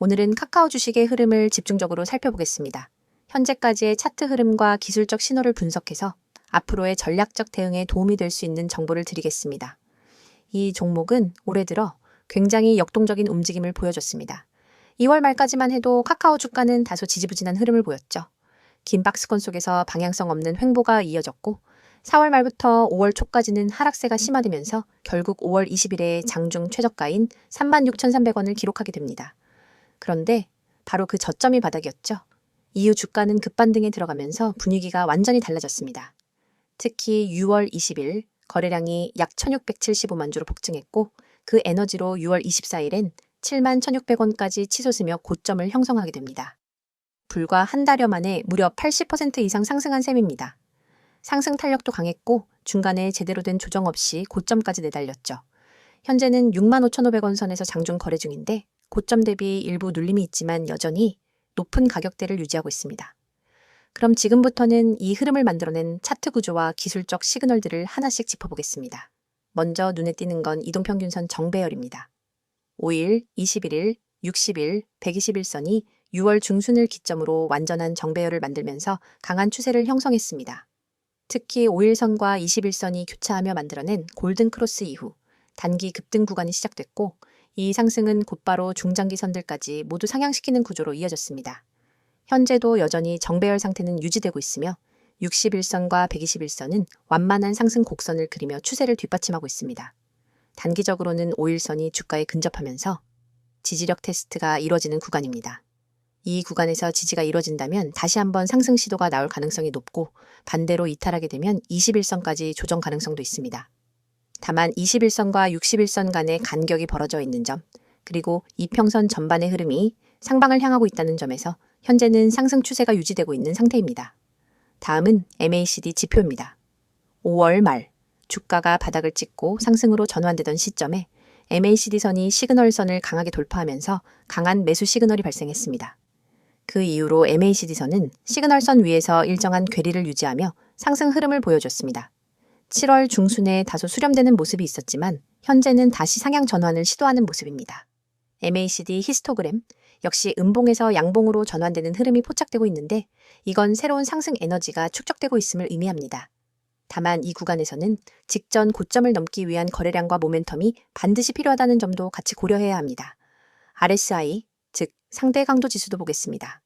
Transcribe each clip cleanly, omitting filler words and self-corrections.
오늘은 카카오 주식의 흐름을 집중적으로 살펴보겠습니다. 현재까지의 차트 흐름과 기술적 신호를 분석해서 앞으로의 전략적 대응에 도움이 될 수 있는 정보를 드리겠습니다. 이 종목은 올해 들어 굉장히 역동적인 움직임을 보여줬습니다. 2월 말까지만 해도 카카오 주가는 다소 지지부진한 흐름을 보였죠. 긴 박스권 속에서 방향성 없는 횡보가 이어졌고 4월 말부터 5월 초까지는 하락세가 심화되면서 결국 5월 20일에 장중 최저가인 36,300원을 기록하게 됩니다. 그런데 바로 그 저점이 바닥이었죠. 이후 주가는 급반등에 들어가면서 분위기가 완전히 달라졌습니다. 특히 6월 20일 거래량이 약 1,675만 주로 폭증했고 그 에너지로 6월 24일엔 71,600원까지 치솟으며 고점을 형성하게 됩니다. 불과 한 달여 만에 무려 80% 이상 상승한 셈입니다. 상승 탄력도 강했고 중간에 제대로 된 조정 없이 고점까지 내달렸죠. 현재는 65,500원 선에서 장중 거래 중인데 고점 대비 일부 눌림이 있지만 여전히 높은 가격대를 유지하고 있습니다. 그럼 지금부터는 이 흐름을 만들어낸 차트 구조와 기술적 시그널들을 하나씩 짚어보겠습니다. 먼저 눈에 띄는 건 이동평균선 정배열입니다. 5일, 21일, 60일, 120일선이 6월 중순을 기점으로 완전한 정배열을 만들면서 강한 추세를 형성했습니다. 특히 5일선과 21선이 교차하며 만들어낸 골든 크로스 이후 단기 급등 구간이 시작됐고 이 상승은 곧바로 중장기 선들까지 모두 상향시키는 구조로 이어졌습니다. 현재도 여전히 정배열 상태는 유지되고 있으며 61선과 121선은 완만한 상승 곡선을 그리며 추세를 뒷받침하고 있습니다. 단기적으로는 5일선이 주가에 근접하면서 지지력 테스트가 이뤄지는 구간입니다. 이 구간에서 지지가 이뤄진다면 다시 한번 상승 시도가 나올 가능성이 높고 반대로 이탈하게 되면 21선까지 조정 가능성도 있습니다. 다만 21선과 61선 간의 간격이 벌어져 있는 점, 그리고 이평선 전반의 흐름이 상방을 향하고 있다는 점에서 현재는 상승 추세가 유지되고 있는 상태입니다. 다음은 MACD 지표입니다. 5월 말 주가가 바닥을 찍고 상승으로 전환되던 시점에 MACD선이 시그널선을 강하게 돌파하면서 강한 매수 시그널이 발생했습니다. 그 이후로 MACD선은 시그널선 위에서 일정한 괴리를 유지하며 상승 흐름을 보여줬습니다. 7월 중순에 다소 수렴되는 모습이 있었지만 현재는 다시 상향 전환을 시도하는 모습입니다. MACD 히스토그램 역시 음봉에서 양봉으로 전환되는 흐름이 포착되고 있는데 이건 새로운 상승 에너지가 축적되고 있음을 의미합니다. 다만 이 구간에서는 직전 고점을 넘기 위한 거래량과 모멘텀이 반드시 필요하다는 점도 같이 고려해야 합니다. RSI, 즉 상대 강도 지수도 보겠습니다.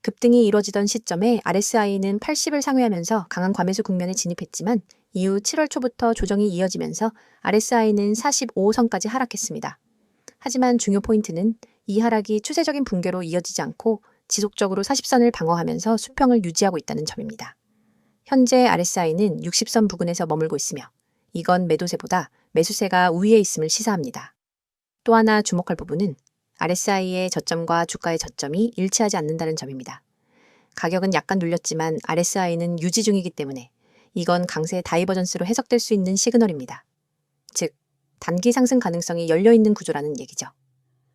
급등이 이뤄지던 시점에 RSI는 80을 상회하면서 강한 과매수 국면에 진입했지만 이후 7월 초부터 조정이 이어지면서 RSI는 45선까지 하락했습니다. 하지만 중요 포인트는 이 하락이 추세적인 붕괴로 이어지지 않고 지속적으로 40선을 방어하면서 수평을 유지하고 있다는 점입니다. 현재 RSI는 60선 부근에서 머물고 있으며 이건 매도세보다 매수세가 우위에 있음을 시사합니다. 또 하나 주목할 부분은 RSI의 저점과 주가의 저점이 일치하지 않는다는 점입니다. 가격은 약간 눌렸지만 RSI는 유지 중이기 때문에 이건 강세 다이버전스로 해석될 수 있는 시그널입니다. 즉, 단기 상승 가능성이 열려있는 구조라는 얘기죠.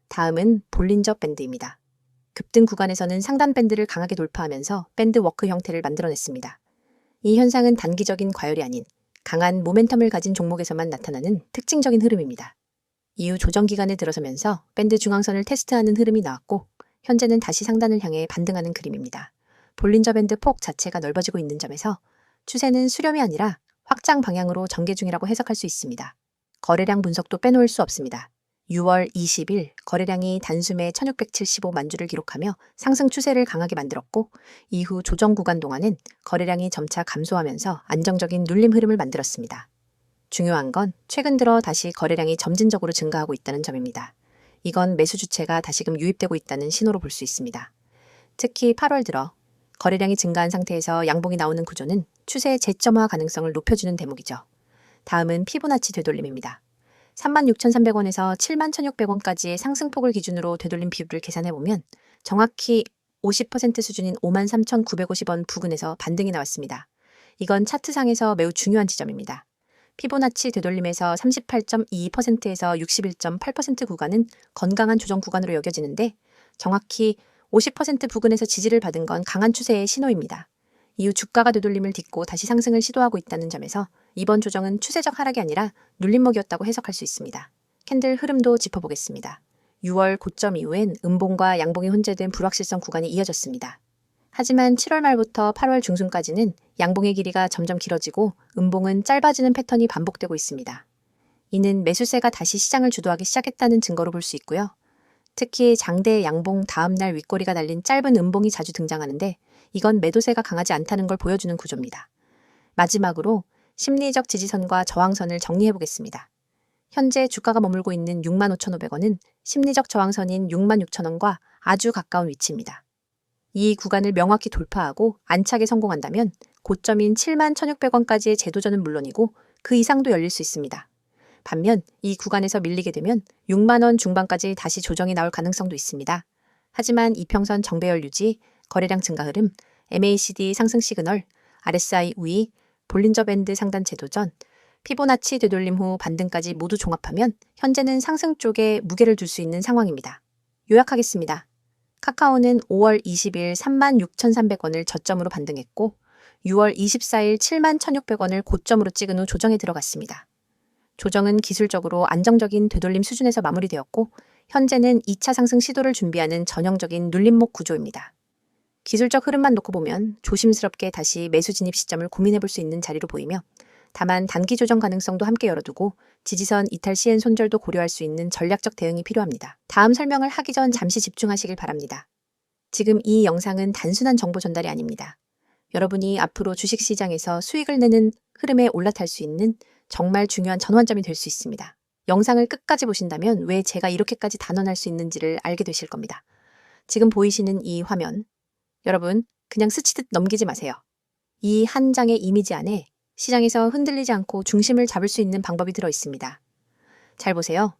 다음은 볼린저 밴드입니다. 급등 구간에서는 상단 밴드를 강하게 돌파하면서 밴드 워크 형태를 만들어냈습니다. 이 현상은 단기적인 과열이 아닌 강한 모멘텀을 가진 종목에서만 나타나는 특징적인 흐름입니다. 이후 조정 기간에 들어서면서 밴드 중앙선을 테스트하는 흐름이 나왔고 현재는 다시 상단을 향해 반등하는 그림입니다. 볼린저 밴드 폭 자체가 넓어지고 있는 점에서 추세는 수렴이 아니라 확장 방향으로 전개 중이라고 해석할 수 있습니다. 거래량 분석도 빼놓을 수 없습니다. 6월 20일 거래량이 단숨에 1,675만 주를 기록하며 상승 추세를 강하게 만들었고 이후 조정 구간 동안은 거래량이 점차 감소하면서 안정적인 눌림 흐름을 만들었습니다. 중요한 건 최근 들어 다시 거래량이 점진적으로 증가하고 있다는 점입니다. 이건 매수 주체가 다시금 유입되고 있다는 신호로 볼 수 있습니다. 특히 8월 들어 거래량이 증가한 상태에서 양봉이 나오는 구조는 추세의 재점화 가능성을 높여주는 대목이죠. 다음은 피보나치 되돌림입니다. 36,300원에서 71,600원까지의 상승폭을 기준으로 되돌림 비율을 계산해보면 정확히 50% 수준인 53,950원 부근에서 반등이 나왔습니다. 이건 차트상에서 매우 중요한 지점입니다. 피보나치 되돌림에서 38.22%에서 61.8% 구간은 건강한 조정 구간으로 여겨지는데 정확히 50% 부근에서 지지를 받은 건 강한 추세의 신호입니다. 이후 주가가 되돌림을 딛고 다시 상승을 시도하고 있다는 점에서 이번 조정은 추세적 하락이 아니라 눌림목이었다고 해석할 수 있습니다. 캔들 흐름도 짚어보겠습니다. 6월 고점 이후엔 음봉과 양봉이 혼재된 불확실성 구간이 이어졌습니다. 하지만 7월 말부터 8월 중순까지는 양봉의 길이가 점점 길어지고 음봉은 짧아지는 패턴이 반복되고 있습니다. 이는 매수세가 다시 시장을 주도하기 시작했다는 증거로 볼 수 있고요. 특히 장대 양봉 다음 날 윗꼬리가 달린 짧은 음봉이 자주 등장하는데 이건 매도세가 강하지 않다는 걸 보여주는 구조입니다. 마지막으로 심리적 지지선과 저항선을 정리해 보겠습니다. 현재 주가가 머물고 있는 65,500원은 심리적 저항선인 66,000원과 아주 가까운 위치입니다. 이 구간을 명확히 돌파하고 안착에 성공한다면 고점인 71,600원까지의 재도전은 물론이고 그 이상도 열릴 수 있습니다. 반면 이 구간에서 밀리게 되면 6만원 중반까지 다시 조정이 나올 가능성도 있습니다. 하지만 이평선 정배열 유지, 거래량 증가 흐름, MACD 상승 시그널, RSI 우위, 볼린저 밴드 상단 재도전, 피보나치 되돌림 후 반등까지 모두 종합하면 현재는 상승 쪽에 무게를 둘 수 있는 상황입니다. 요약하겠습니다. 카카오는 5월 20일 36,300원을 저점으로 반등했고 6월 24일 71,600원을 고점으로 찍은 후 조정에 들어갔습니다. 조정은 기술적으로 안정적인 되돌림 수준에서 마무리되었고 현재는 2차 상승 시도를 준비하는 전형적인 눌림목 구조입니다. 기술적 흐름만 놓고 보면 조심스럽게 다시 매수 진입 시점을 고민해 볼 수 있는 자리로 보이며 다만 단기 조정 가능성도 함께 열어두고 지지선 이탈 시엔 손절도 고려할 수 있는 전략적 대응이 필요합니다. 다음 설명을 하기 전 잠시 집중하시길 바랍니다. 지금 이 영상은 단순한 정보 전달이 아닙니다. 여러분이 앞으로 주식시장에서 수익을 내는 흐름에 올라탈 수 있는 정말 중요한 전환점이 될 수 있습니다. 영상을 끝까지 보신다면 왜 제가 이렇게까지 단언할 수 있는지를 알게 되실 겁니다. 지금 보이시는 이 화면, 여러분 그냥 스치듯 넘기지 마세요. 이 한 장의 이미지 안에 시장에서 흔들리지 않고 중심을 잡을 수 있는 방법이 들어 있습니다. 잘 보세요.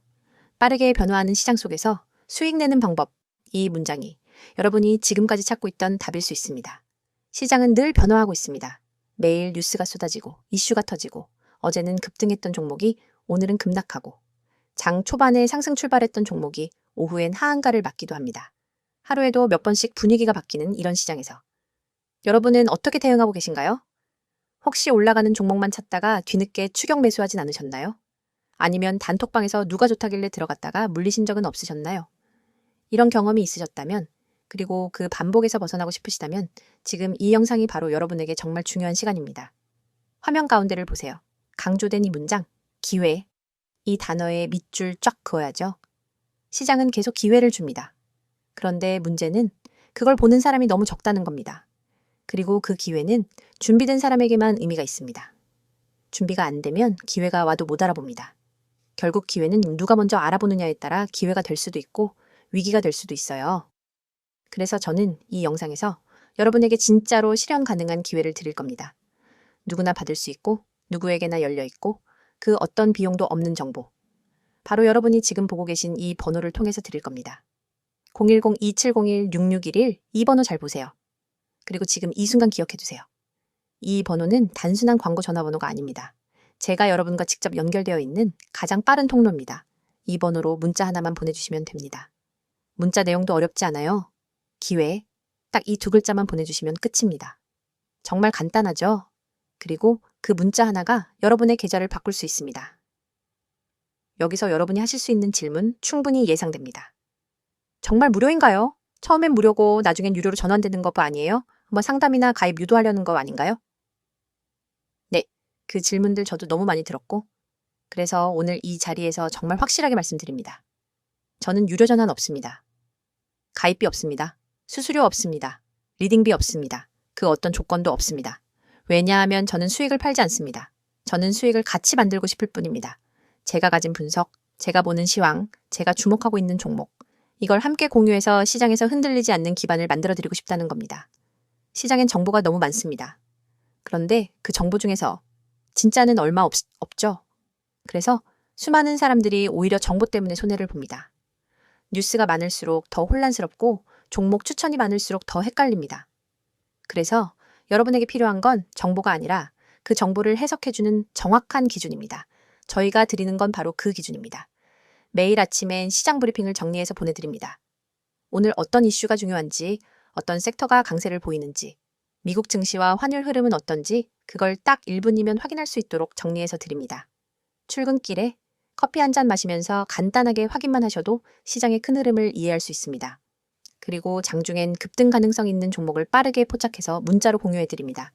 빠르게 변화하는 시장 속에서 수익 내는 방법, 이 문장이 여러분이 지금까지 찾고 있던 답일 수 있습니다. 시장은 늘 변화하고 있습니다. 매일 뉴스가 쏟아지고 이슈가 터지고 어제는 급등했던 종목이 오늘은 급락하고 장 초반에 상승 출발했던 종목이 오후엔 하한가를 맞기도 합니다. 하루에도 몇 번씩 분위기가 바뀌는 이런 시장에서 여러분은 어떻게 대응하고 계신가요? 혹시 올라가는 종목만 찾다가 뒤늦게 추격 매수하진 않으셨나요? 아니면 단톡방에서 누가 좋다길래 들어갔다가 물리신 적은 없으셨나요? 이런 경험이 있으셨다면 그리고 그 반복에서 벗어나고 싶으시다면 지금 이 영상이 바로 여러분에게 정말 중요한 시간입니다. 화면 가운데를 보세요. 강조된 이 문장, 기회. 이 단어에 밑줄 쫙 그어야죠. 시장은 계속 기회를 줍니다. 그런데 문제는 그걸 보는 사람이 너무 적다는 겁니다. 그리고 그 기회는 준비된 사람에게만 의미가 있습니다. 준비가 안 되면 기회가 와도 못 알아봅니다. 결국 기회는 누가 먼저 알아보느냐에 따라 기회가 될 수도 있고 위기가 될 수도 있어요. 그래서 저는 이 영상에서 여러분에게 진짜로 실현 가능한 기회를 드릴 겁니다. 누구나 받을 수 있고 누구에게나 열려 있고 그 어떤 비용도 없는 정보. 바로 여러분이 지금 보고 계신 이 번호를 통해서 드릴 겁니다. 010-2701-6611 이 번호 잘 보세요. 그리고 지금 이 순간 기억해 두세요. 이 번호는 단순한 광고 전화번호가 아닙니다. 제가 여러분과 직접 연결되어 있는 가장 빠른 통로입니다. 이 번호로 문자 하나만 보내주시면 됩니다. 문자 내용도 어렵지 않아요. 기회, 딱 이 두 글자만 보내주시면 끝입니다. 정말 간단하죠? 그리고 그 문자 하나가 여러분의 계좌를 바꿀 수 있습니다. 여기서 여러분이 하실 수 있는 질문 충분히 예상됩니다. 정말 무료인가요? 처음엔 무료고 나중엔 유료로 전환되는 거 아니에요? 뭐 상담이나 가입 유도하려는 거 아닌가요? 네, 그 질문들 저도 너무 많이 들었고 그래서 오늘 이 자리에서 정말 확실하게 말씀드립니다. 저는 유료 전환 없습니다. 가입비 없습니다. 수수료 없습니다. 리딩비 없습니다. 그 어떤 조건도 없습니다. 왜냐하면 저는 수익을 팔지 않습니다. 저는 수익을 같이 만들고 싶을 뿐입니다. 제가 가진 분석, 제가 보는 시황, 제가 주목하고 있는 종목, 이걸 함께 공유해서 시장에서 흔들리지 않는 기반을 만들어드리고 싶다는 겁니다. 시장엔 정보가 너무 많습니다. 그런데 그 정보 중에서 진짜는 얼마 없죠. 그래서 수많은 사람들이 오히려 정보 때문에 손해를 봅니다. 뉴스가 많을수록 더 혼란스럽고 종목 추천이 많을수록 더 헷갈립니다. 그래서 여러분에게 필요한 건 정보가 아니라 그 정보를 해석해주는 정확한 기준입니다. 저희가 드리는 건 바로 그 기준입니다. 매일 아침엔 시장 브리핑을 정리해서 보내드립니다. 오늘 어떤 이슈가 중요한지, 어떤 섹터가 강세를 보이는지, 미국 증시와 환율 흐름은 어떤지 그걸 딱 1분이면 확인할 수 있도록 정리해서 드립니다. 출근길에 커피 한 잔 마시면서 간단하게 확인만 하셔도 시장의 큰 흐름을 이해할 수 있습니다. 그리고 장중엔 급등 가능성 있는 종목을 빠르게 포착해서 문자로 공유해드립니다.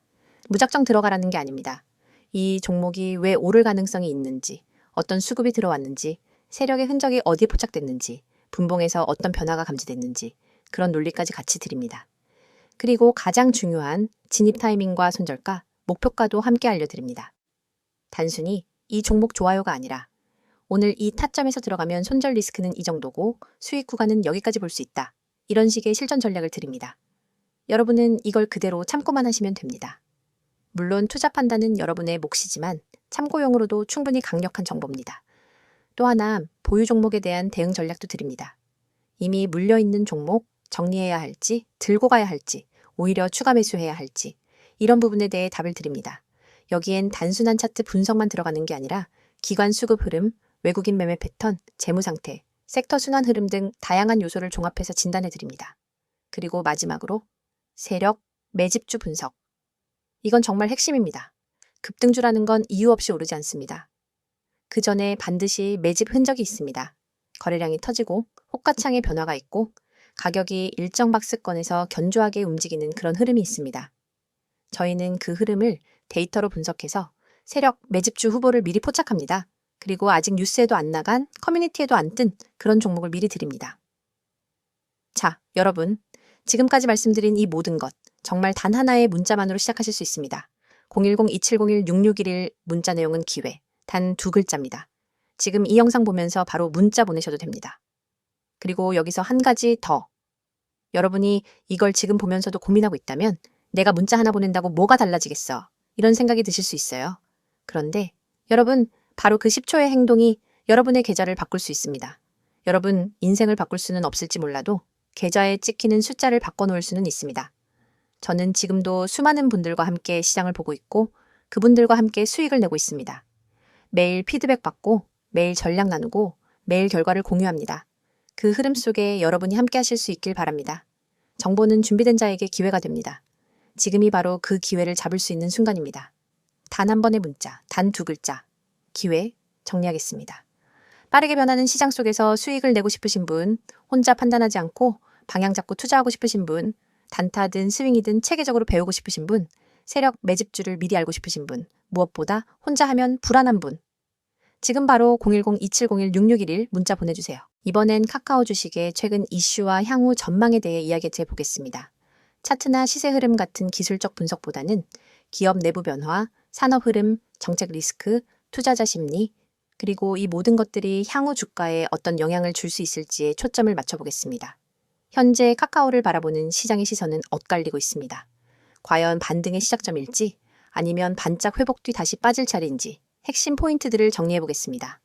무작정 들어가라는 게 아닙니다. 이 종목이 왜 오를 가능성이 있는지, 어떤 수급이 들어왔는지, 세력의 흔적이 어디에 포착됐는지, 분봉에서 어떤 변화가 감지됐는지 그런 논리까지 같이 드립니다. 그리고 가장 중요한 진입 타이밍과 손절가, 목표가도 함께 알려드립니다. 단순히 이 종목 좋아요가 아니라 오늘 이 타점에서 들어가면 손절 리스크는 이 정도고 수익 구간은 여기까지 볼 수 있다. 이런 식의 실전 전략을 드립니다. 여러분은 이걸 그대로 참고만 하시면 됩니다. 물론 투자 판단은 여러분의 몫이지만 참고용으로도 충분히 강력한 정보입니다. 또 하나 보유 종목에 대한 대응 전략도 드립니다. 이미 물려있는 종목 정리해야 할지 들고 가야 할지 오히려 추가 매수해야 할지 이런 부분에 대해 답을 드립니다. 여기엔 단순한 차트 분석만 들어가는 게 아니라 기관 수급 흐름, 외국인 매매 패턴, 재무 상태, 섹터 순환 흐름 등 다양한 요소를 종합해서 진단해 드립니다. 그리고 마지막으로 세력, 매집주 분석. 이건 정말 핵심입니다. 급등주라는 건 이유 없이 오르지 않습니다. 그 전에 반드시 매집 흔적이 있습니다. 거래량이 터지고 호가창의 변화가 있고 가격이 일정 박스권에서 견조하게 움직이는 그런 흐름이 있습니다. 저희는 그 흐름을 데이터로 분석해서 세력 매집주 후보를 미리 포착합니다. 그리고 아직 뉴스에도 안 나간 커뮤니티에도 안 뜬 그런 종목을 미리 드립니다. 자, 여러분. 지금까지 말씀드린 이 모든 것 정말 단 하나의 문자만으로 시작하실 수 있습니다. 010-2701-6611 문자 내용은 기회, 단 2글자입니다. 지금 이 영상 보면서 바로 문자 보내셔도 됩니다. 그리고 여기서 한 가지 더. 여러분이 이걸 지금 보면서도 고민하고 있다면 내가 문자 하나 보낸다고 뭐가 달라지겠어? 이런 생각이 드실 수 있어요. 그런데 여러분, 바로 그 10초의 행동이 여러분의 계좌를 바꿀 수 있습니다. 여러분, 인생을 바꿀 수는 없을지 몰라도 계좌에 찍히는 숫자를 바꿔놓을 수는 있습니다. 저는 지금도 수많은 분들과 함께 시장을 보고 있고 그분들과 함께 수익을 내고 있습니다. 매일 피드백 받고 매일 전략 나누고 매일 결과를 공유합니다. 그 흐름 속에 여러분이 함께 하실 수 있길 바랍니다. 정보는 준비된 자에게 기회가 됩니다. 지금이 바로 그 기회를 잡을 수 있는 순간입니다. 단 한 번의 문자, 단 2글자. 기회 정리하겠습니다. 빠르게 변하는 시장 속에서 수익을 내고 싶으신 분, 혼자 판단하지 않고 방향 잡고 투자하고 싶으신 분, 단타든 스윙이든 체계적으로 배우고 싶으신 분, 세력 매집주를 미리 알고 싶으신 분, 무엇보다 혼자 하면 불안한 분. 지금 바로 010-2701-6611 문자 보내주세요. 이번엔 카카오 주식의 최근 이슈와 향후 전망에 대해 이야기해 보겠습니다. 차트나 시세 흐름 같은 기술적 분석보다는 기업 내부 변화, 산업 흐름, 정책 리스크, 투자자 심리, 그리고 이 모든 것들이 향후 주가에 어떤 영향을 줄 수 있을지에 초점을 맞춰보겠습니다. 현재 카카오를 바라보는 시장의 시선은 엇갈리고 있습니다. 과연 반등의 시작점일지 아니면 반짝 회복 뒤 다시 빠질 차례인지 핵심 포인트들을 정리해보겠습니다.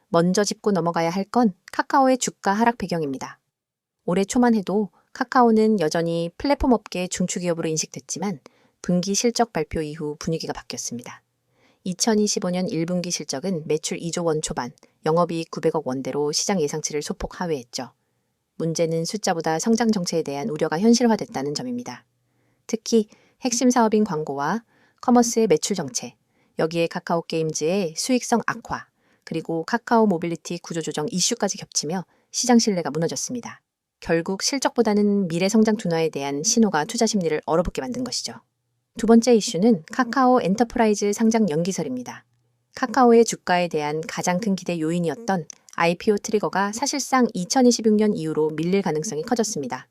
먼저 짚고 넘어가야 할 건 카카오의 주가 하락 배경입니다. 올해 초만 해도 카카오는 여전히 플랫폼 업계 중추기업으로 인식됐지만 분기 실적 발표 이후 분위기가 바뀌었습니다. 2025년 1분기 실적은 매출 2조 원 초반, 영업이익 900억 원대로 시장 예상치를 소폭 하회했죠. 문제는 숫자보다 성장 정체에 대한 우려가 현실화됐다는 점입니다. 특히 핵심 사업인 광고와 커머스의 매출 정체, 여기에 카카오 게임즈의 수익성 악화, 그리고 카카오 모빌리티 구조조정 이슈까지 겹치며 시장 신뢰가 무너졌습니다. 결국 실적보다는 미래 성장 둔화에 대한 신호가 투자 심리를 얼어붙게 만든 것이죠. 두 번째 이슈는 카카오 엔터프라이즈 상장 연기설입니다. 카카오의 주가에 대한 가장 큰 기대 요인이었던 IPO 트리거가 사실상 2026년 이후로 밀릴 가능성이 커졌습니다.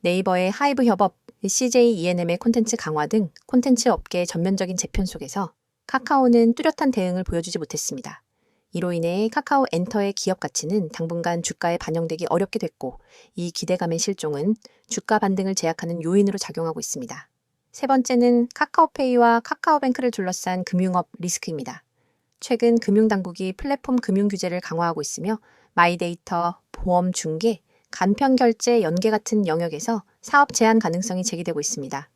네이버의 하이브 협업, CJ E&M의 콘텐츠 강화 등 콘텐츠 업계의 전면적인 재편 속에서 카카오는 뚜렷한 대응을 보여주지 못했습니다. 이로 인해 카카오 엔터의 기업 가치는 당분간 주가에 반영되기 어렵게 됐고 이 기대감의 실종은 주가 반등을 제약하는 요인으로 작용하고 있습니다. 세 번째는 카카오페이와 카카오뱅크를 둘러싼 금융업 리스크입니다. 최근 금융당국이 플랫폼 금융 규제를 강화하고 있으며 마이데이터, 보험 중개, 간편 결제, 연계 같은 영역에서 사업 제한 가능성이 제기되고 있습니다.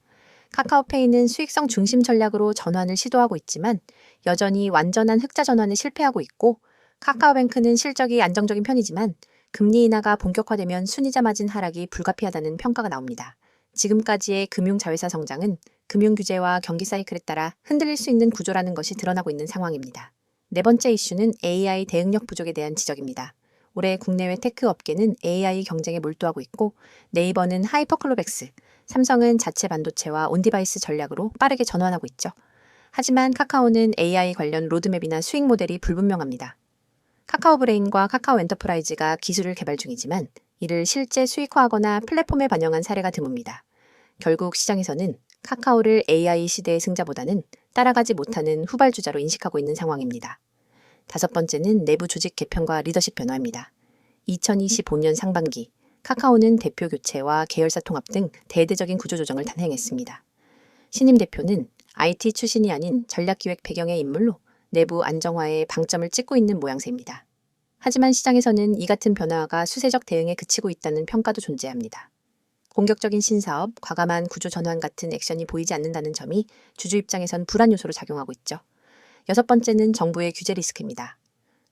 카카오페이는 수익성 중심 전략으로 전환을 시도하고 있지만 여전히 완전한 흑자 전환에 실패하고 있고 카카오뱅크는 실적이 안정적인 편이지만 금리 인하가 본격화되면 순이자 마진 하락이 불가피하다는 평가가 나옵니다. 지금까지의 금융자회사 성장은 금융규제와 경기 사이클에 따라 흔들릴 수 있는 구조라는 것이 드러나고 있는 상황입니다. 네 번째 이슈는 AI 대응력 부족에 대한 지적입니다. 올해 국내외 테크 업계는 AI 경쟁에 몰두하고 있고 네이버는 하이퍼클로백스, 삼성은 자체 반도체와 온디바이스 전략으로 빠르게 전환하고 있죠. 하지만 카카오는 AI 관련 로드맵이나 수익 모델이 불분명합니다. 카카오 브레인과 카카오 엔터프라이즈가 기술을 개발 중이지만 이를 실제 수익화하거나 플랫폼에 반영한 사례가 드뭅니다. 결국 시장에서는 카카오를 AI 시대의 승자보다는 따라가지 못하는 후발주자로 인식하고 있는 상황입니다. 다섯 번째는 내부 조직 개편과 리더십 변화입니다. 2025년 상반기 카카오는 대표 교체와 계열사 통합 등 대대적인 구조조정을 단행했습니다. 신임 대표는 IT 출신이 아닌 전략기획 배경의 인물로 내부 안정화에 방점을 찍고 있는 모양새입니다. 하지만 시장에서는 이 같은 변화가 수세적 대응에 그치고 있다는 평가도 존재합니다. 공격적인 신사업, 과감한 구조 전환 같은 액션이 보이지 않는다는 점이 주주 입장에선 불안 요소로 작용하고 있죠. 여섯 번째는 정부의 규제 리스크입니다.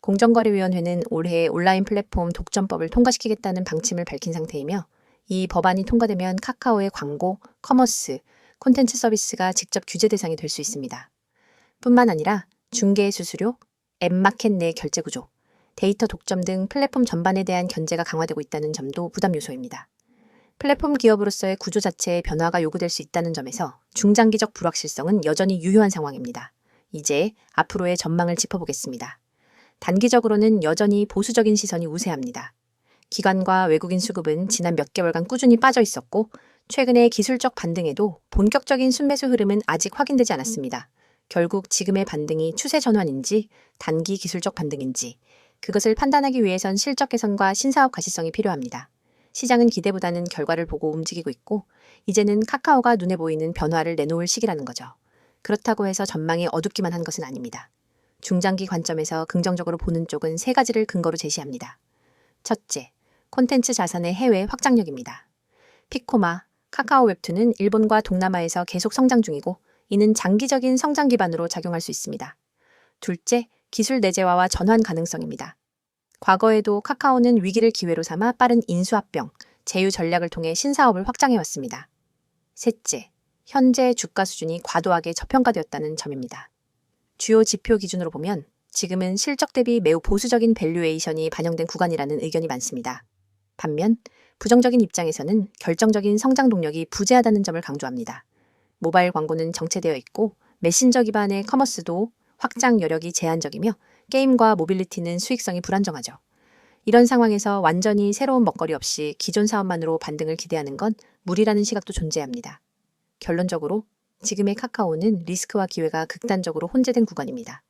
공정거래위원회는 올해 온라인 플랫폼 독점법을 통과시키겠다는 방침을 밝힌 상태이며 이 법안이 통과되면 카카오의 광고, 커머스, 콘텐츠 서비스가 직접 규제 대상이 될 수 있습니다. 뿐만 아니라 중개 수수료, 앱마켓 내 결제 구조, 데이터 독점 등 플랫폼 전반에 대한 견제가 강화되고 있다는 점도 부담 요소입니다. 플랫폼 기업으로서의 구조 자체에 변화가 요구될 수 있다는 점에서 중장기적 불확실성은 여전히 유효한 상황입니다. 이제 앞으로의 전망을 짚어보겠습니다. 단기적으로는 여전히 보수적인 시선이 우세합니다. 기관과 외국인 수급은 지난 몇 개월간 꾸준히 빠져 있었고 최근의 기술적 반등에도 본격적인 순매수 흐름은 아직 확인되지 않았습니다. 결국 지금의 반등이 추세 전환인지 단기 기술적 반등인지 그것을 판단하기 위해선 실적 개선과 신사업 가시성이 필요합니다. 시장은 기대보다는 결과를 보고 움직이고 있고 이제는 카카오가 눈에 보이는 변화를 내놓을 시기라는 거죠. 그렇다고 해서 전망이 어둡기만 한 것은 아닙니다. 중장기 관점에서 긍정적으로 보는 쪽은 세 가지를 근거로 제시합니다. 첫째, 콘텐츠 자산의 해외 확장력입니다. 피코마, 카카오 웹툰은 일본과 동남아에서 계속 성장 중이고 이는 장기적인 성장 기반으로 작용할 수 있습니다. 둘째, 기술 내재화와 전환 가능성입니다. 과거에도 카카오는 위기를 기회로 삼아 빠른 인수합병, 제휴 전략을 통해 신사업을 확장해왔습니다. 셋째, 현재 주가 수준이 과도하게 저평가되었다는 점입니다. 주요 지표 기준으로 보면 지금은 실적 대비 매우 보수적인 밸류에이션이 반영된 구간이라는 의견이 많습니다. 반면 부정적인 입장에서는 결정적인 성장 동력이 부재하다는 점을 강조합니다. 모바일 광고는 정체되어 있고 메신저 기반의 커머스도 확장 여력이 제한적이며 게임과 모빌리티는 수익성이 불안정하죠. 이런 상황에서 완전히 새로운 먹거리 없이 기존 사업만으로 반등을 기대하는 건 무리라는 시각도 존재합니다. 결론적으로 지금의 카카오는 리스크와 기회가 극단적으로 혼재된 구간입니다.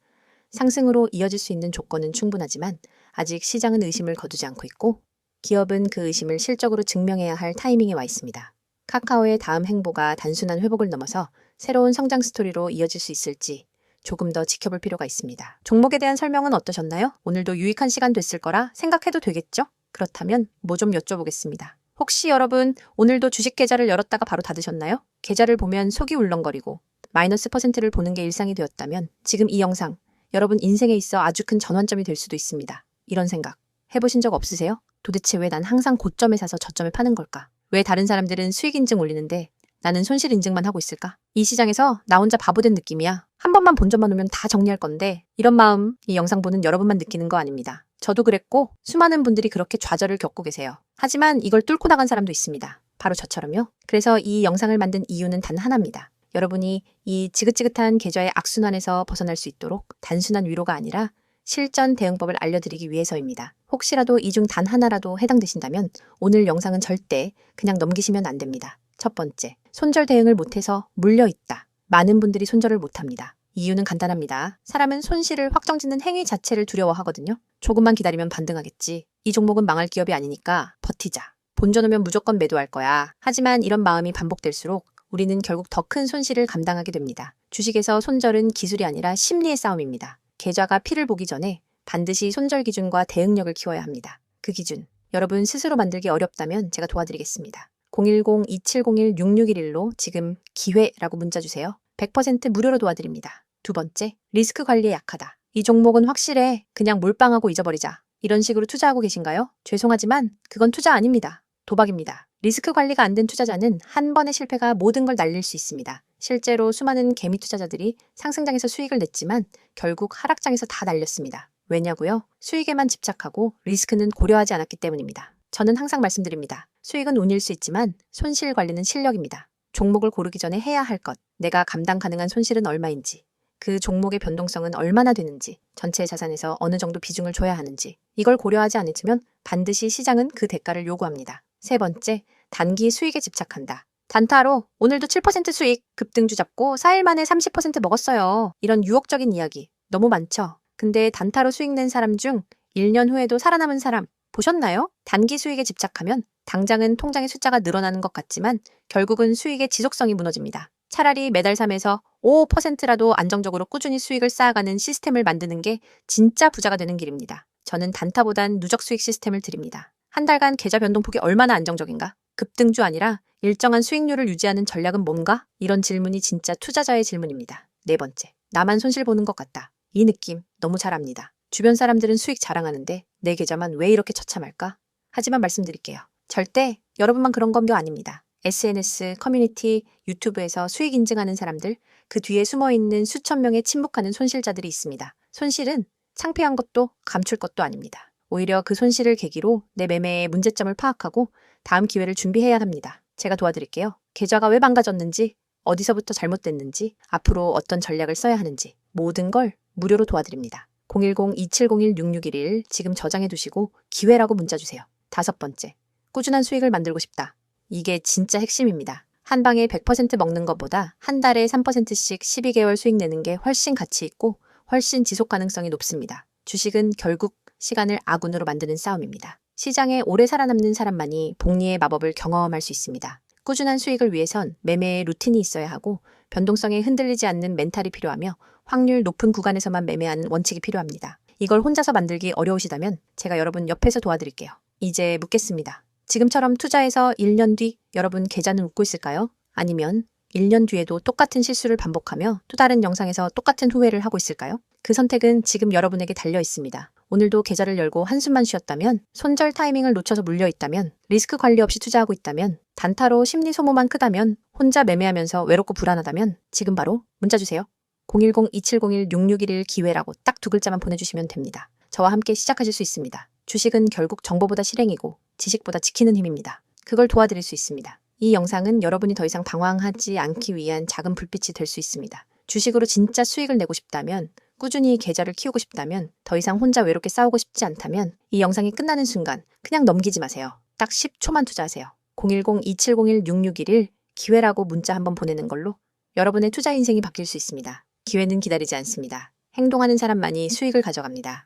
상승으로 이어질 수 있는 조건은 충분하지만 아직 시장은 의심을 거두지 않고 있고 기업은 그 의심을 실적으로 증명해야 할 타이밍에 와 있습니다. 카카오의 다음 행보가 단순한 회복을 넘어서 새로운 성장 스토리로 이어질 수 있을지 조금 더 지켜볼 필요가 있습니다. 종목에 대한 설명은 어떠셨나요? 오늘도 유익한 시간 됐을 거라 생각해도 되겠죠? 그렇다면 뭐 좀 여쭤보겠습니다. 혹시 여러분 오늘도 주식 계좌를 열었다가 바로 닫으셨나요? 계좌를 보면 속이 울렁거리고 마이너스 %를 보는 게 일상이 되었다면 지금 이 영상 여러분 인생에 있어 아주 큰 전환점이 될 수도 있습니다. 이런 생각 해보신 적 없으세요? 도대체 왜 난 항상 고점에 사서 저점에 파는 걸까? 왜 다른 사람들은 수익 인증 올리는데 나는 손실 인증만 하고 있을까? 이 시장에서 나 혼자 바보된 느낌이야. 한 번만 본점만 오면 다 정리할 건데 이런 마음 이 영상 보는 여러분만 느끼는 거 아닙니다. 저도 그랬고 수많은 분들이 그렇게 좌절을 겪고 계세요. 하지만 이걸 뚫고 나간 사람도 있습니다. 바로 저처럼요. 그래서 이 영상을 만든 이유는 단 하나입니다. 여러분이 이 지긋지긋한 계좌의 악순환에서 벗어날 수 있도록 단순한 위로가 아니라 실전 대응법을 알려드리기 위해서입니다. 혹시라도 이 중 단 하나라도 해당되신다면 오늘 영상은 절대 그냥 넘기시면 안 됩니다. 첫 번째, 손절 대응을 못해서 물려있다. 많은 분들이 손절을 못합니다. 이유는 간단합니다. 사람은 손실을 확정짓는 행위 자체를 두려워하거든요. 조금만 기다리면 반등하겠지. 이 종목은 망할 기업이 아니니까 버티자. 본전 오면 무조건 매도할 거야. 하지만 이런 마음이 반복될수록 우리는 결국 더 큰 손실을 감당하게 됩니다. 주식에서 손절은 기술이 아니라 심리의 싸움입니다. 계좌가 피를 보기 전에 반드시 손절 기준과 대응력을 키워야 합니다. 그 기준, 여러분 스스로 만들기 어렵다면 제가 도와드리겠습니다. 010-2701-6611로 지금 기회라고 문자 주세요. 100% 무료로 도와드립니다. 두 번째, 리스크 관리에 약하다. 이 종목은 확실해. 그냥 몰빵하고 잊어버리자. 이런 식으로 투자하고 계신가요? 죄송하지만 그건 투자 아닙니다. 도박입니다. 리스크 관리가 안 된 투자자는 한 번의 실패가 모든 걸 날릴 수 있습니다. 실제로 수많은 개미 투자자들이 상승장에서 수익을 냈지만 결국 하락장에서 다 날렸습니다. 왜냐고요? 수익에만 집착하고 리스크는 고려하지 않았기 때문입니다. 저는 항상 말씀드립니다. 수익은 운일 수 있지만 손실 관리는 실력입니다. 종목을 고르기 전에 해야 할 것, 내가 감당 가능한 손실은 얼마인지, 그 종목의 변동성은 얼마나 되는지, 전체 자산에서 어느 정도 비중을 줘야 하는지, 이걸 고려하지 않으면 반드시 시장은 그 대가를 요구합니다. 세 번째, 단기 수익에 집착한다. 단타로 오늘도 7% 수익, 급등주 잡고 4일 만에 30% 먹었어요. 이런 유혹적인 이야기 너무 많죠? 근데 단타로 수익 낸 사람 중 1년 후에도 살아남은 사람 보셨나요? 단기 수익에 집착하면 당장은 통장의 숫자가 늘어나는 것 같지만 결국은 수익의 지속성이 무너집니다. 차라리 매달 3에서 5%라도 안정적으로 꾸준히 수익을 쌓아가는 시스템을 만드는 게 진짜 부자가 되는 길입니다. 저는 단타보단 누적 수익 시스템을 드립니다. 한 달간 계좌 변동폭이 얼마나 안정적인가? 급등주 아니라 일정한 수익률을 유지하는 전략은 뭔가? 이런 질문이 진짜 투자자의 질문입니다. 네 번째, 나만 손실 보는 것 같다. 이 느낌 너무 잘 압니다. 주변 사람들은 수익 자랑하는데 내 계좌만 왜 이렇게 처참할까? 하지만 말씀드릴게요. 절대 여러분만 그런 건 아닙니다. SNS, 커뮤니티, 유튜브에서 수익 인증하는 사람들, 그 뒤에 숨어있는 수천 명의 침묵하는 손실자들이 있습니다. 손실은 창피한 것도 감출 것도 아닙니다. 오히려 그 손실을 계기로 내 매매의 문제점을 파악하고 다음 기회를 준비해야 합니다. 제가 도와드릴게요. 계좌가 왜 망가졌는지, 어디서부터 잘못됐는지, 앞으로 어떤 전략을 써야 하는지 모든 걸 무료로 도와드립니다. 010-2701-6611 지금 저장해 두시고 기회라고 문자 주세요. 다섯 번째, 꾸준한 수익을 만들고 싶다. 이게 진짜 핵심입니다. 한 방에 100% 먹는 것보다 한 달에 3%씩 12개월 수익 내는 게 훨씬 가치 있고 훨씬 지속 가능성이 높습니다. 주식은 결국 시간을 아군으로 만드는 싸움입니다. 시장에 오래 살아남는 사람만이 복리의 마법을 경험할 수 있습니다. 꾸준한 수익을 위해선 매매의 루틴이 있어야 하고 변동성에 흔들리지 않는 멘탈이 필요하며 확률 높은 구간에서만 매매하는 원칙이 필요합니다. 이걸 혼자서 만들기 어려우시다면 제가 여러분 옆에서 도와드릴게요. 이제 묻겠습니다. 지금처럼 투자해서 1년 뒤 여러분 계좌는 웃고 있을까요? 아니면 1년 뒤에도 똑같은 실수를 반복하며 또 다른 영상에서 똑같은 후회를 하고 있을까요? 그 선택은 지금 여러분에게 달려 있습니다. 오늘도 계좌를 열고 한숨만 쉬었다면, 손절 타이밍을 놓쳐서 물려있다면, 리스크 관리 없이 투자하고 있다면, 단타로 심리 소모만 크다면, 혼자 매매하면서 외롭고 불안하다면 지금 바로 문자 주세요. 010-2701-6611 기회라고 딱 두 글자만 보내주시면 됩니다. 저와 함께 시작하실 수 있습니다. 주식은 결국 정보보다 실행이고 지식보다 지키는 힘입니다. 그걸 도와드릴 수 있습니다. 이 영상은 여러분이 더 이상 방황하지 않기 위한 작은 불빛이 될 수 있습니다. 주식으로 진짜 수익을 내고 싶다면, 꾸준히 계좌를 키우고 싶다면, 더 이상 혼자 외롭게 싸우고 싶지 않다면 이 영상이 끝나는 순간 그냥 넘기지 마세요. 딱 10초만 투자하세요. 010-2701-6611 기회라고 문자 한번 보내는 걸로 여러분의 투자 인생이 바뀔 수 있습니다. 기회는 기다리지 않습니다. 행동하는 사람만이 수익을 가져갑니다.